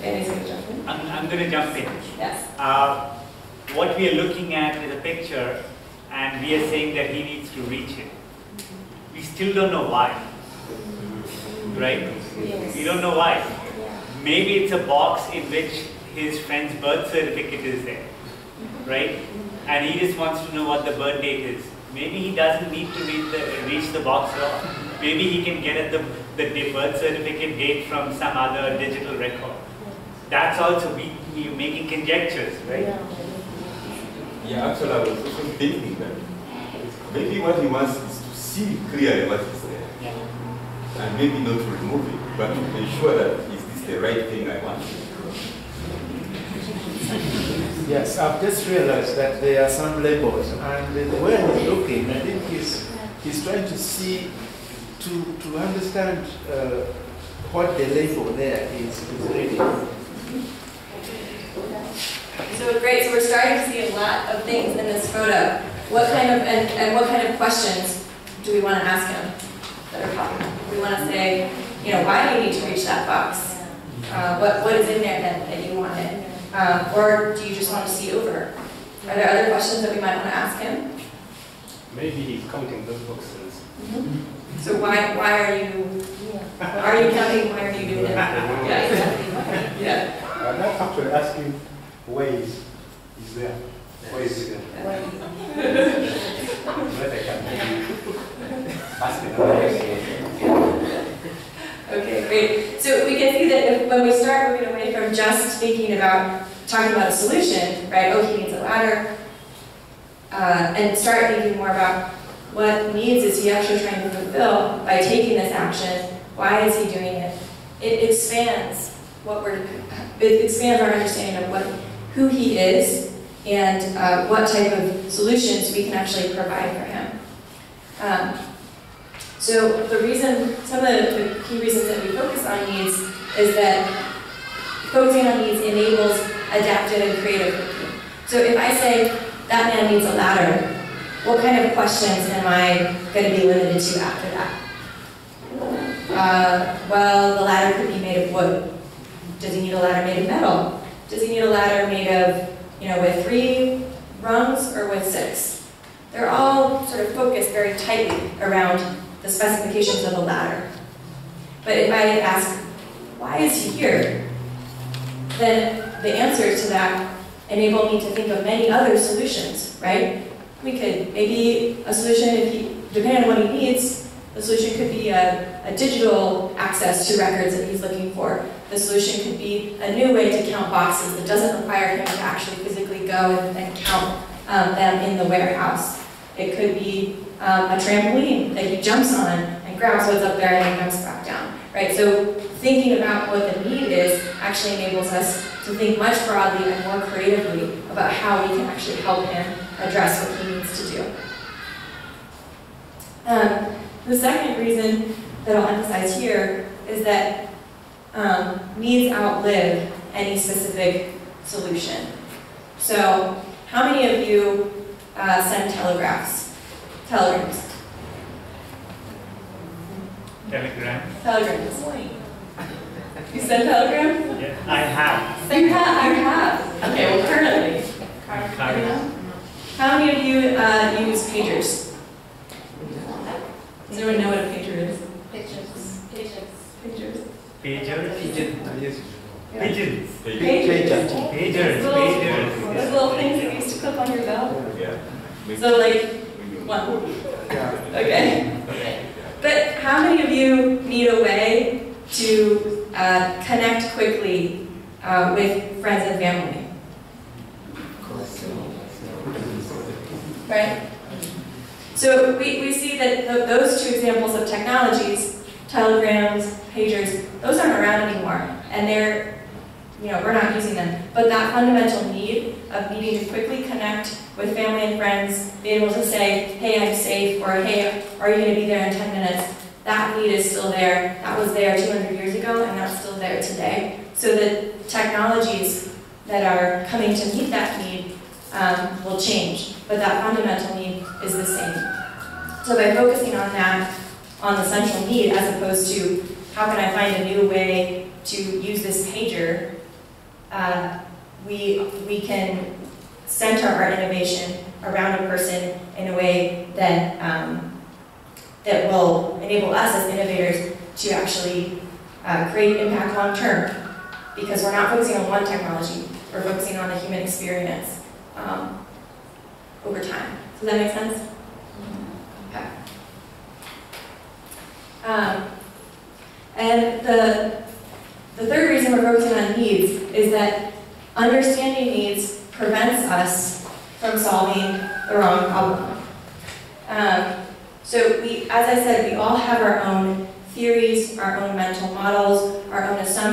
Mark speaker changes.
Speaker 1: Danny's going to jump in.
Speaker 2: I'm going to jump in.
Speaker 1: Yes.
Speaker 2: What we are looking at is a picture, and we are saying that he needs to reach it. We still don't know why, right?
Speaker 1: Yes.
Speaker 2: We don't know why.
Speaker 1: Yeah.
Speaker 2: Maybe it's a box in which his friend's birth certificate is there, right? And he just wants to know what the birth date is. Maybe he doesn't need to reach the box at all. Maybe he can get at the birth certificate date from some other digital record. That's also, we're making conjectures, right?
Speaker 3: Yeah, actually I was also thinking that maybe what he wants is to see clearly what is there.
Speaker 2: Yeah.
Speaker 3: And maybe not to remove it, but to ensure that is this the right thing I want.
Speaker 4: Yes, I've just realized that there are some labels, and the way he's looking, I think he's trying to see, to understand what the label there is reading.
Speaker 1: So great, so we're starting to see a lot of things in this photo. What kind of, and what kind of questions do we want to ask him that are popping up? We want to say, you know, why do you need to reach that box? What is in there that you wanted? Or do you just want to see over? Are there other questions that we might want to ask him?
Speaker 5: Maybe he's counting those boxes.
Speaker 1: Mm-hmm. So why are you counting? Why are you doing that? Yeah, exactly. Yeah.
Speaker 5: I'm not actually asking where is there. Where is it? But I can maybe ask another question.
Speaker 1: Okay, great. So we can see that when we start moving away from just thinking about, talking about a solution, right, oh, he needs a ladder, and start thinking more about what needs is he actually trying to fulfill by taking this action, why is he doing it? It expands it expands our understanding of who he is and what type of solutions we can actually provide for him. So some of the key reasons that we focus on needs is that focusing on needs enables adaptive and creative thinking. So if I say, that man needs a ladder, what kind of questions am I going to be limited to after that? Well, the ladder could be made of wood. Does he need a ladder made of metal? Does he need a ladder made of, with 3 rungs or with 6? They're all sort of focused very tightly around the specifications of a ladder. But if I ask, why is he here? Then the answers to that enable me to think of many other solutions, right? We could, maybe a solution, depending on what he needs, the solution could be a digital access to records that he's looking for. The solution could be a new way to count boxes that doesn't require him to actually physically go and count them in the warehouse. It could be a trampoline that he jumps on and grabs what's up there and then jumps back down, right? So thinking about what the need is actually enables us to think much broadly and more creatively about how we can actually help him address what he needs to do. The second reason that I'll emphasize here is that needs outlive any specific solution. So how many of you send telegrams?
Speaker 2: Telegrams.
Speaker 1: Telegrams. You send telegrams?
Speaker 2: Yeah, I have.
Speaker 1: So you have? I have. Okay, well currently. How many of you use pagers? Does anyone know what a pager is?
Speaker 6: Pictures.
Speaker 1: Pagers.
Speaker 2: Pagers?
Speaker 4: Yes.
Speaker 2: Pigeons.
Speaker 1: Pagers.
Speaker 2: Pagers.
Speaker 1: Those little things that you used to clip on your belt?
Speaker 3: Yeah.
Speaker 1: So like, one. Okay. But how many of you need a way to connect quickly with friends and family? Right? So we see that those 2 examples of technologies, telegrams, pagers, those aren't around anymore. And they're, we're not using them. But that fundamental need of needing to quickly connect with family and friends, being able to say, hey, I'm safe, or hey, are you going to be there in 10 minutes? That need is still there. That was there 200 years ago, and that's still there today. So the technologies that are coming to meet that need will change, but that fundamental need is the same. So by focusing on that, on the central need, as opposed to how can I find a new way to use this pager we can center our innovation around a person in a way that, that will enable us as innovators to actually create impact long term, because we're not focusing on one technology, we're focusing on the human experience over time. Does that make sense? Okay. And the third reason we're focusing on needs is that understanding needs prevents us from solving the wrong problem. So as I said, we all have our own theories, our own mental models, our own assumptions.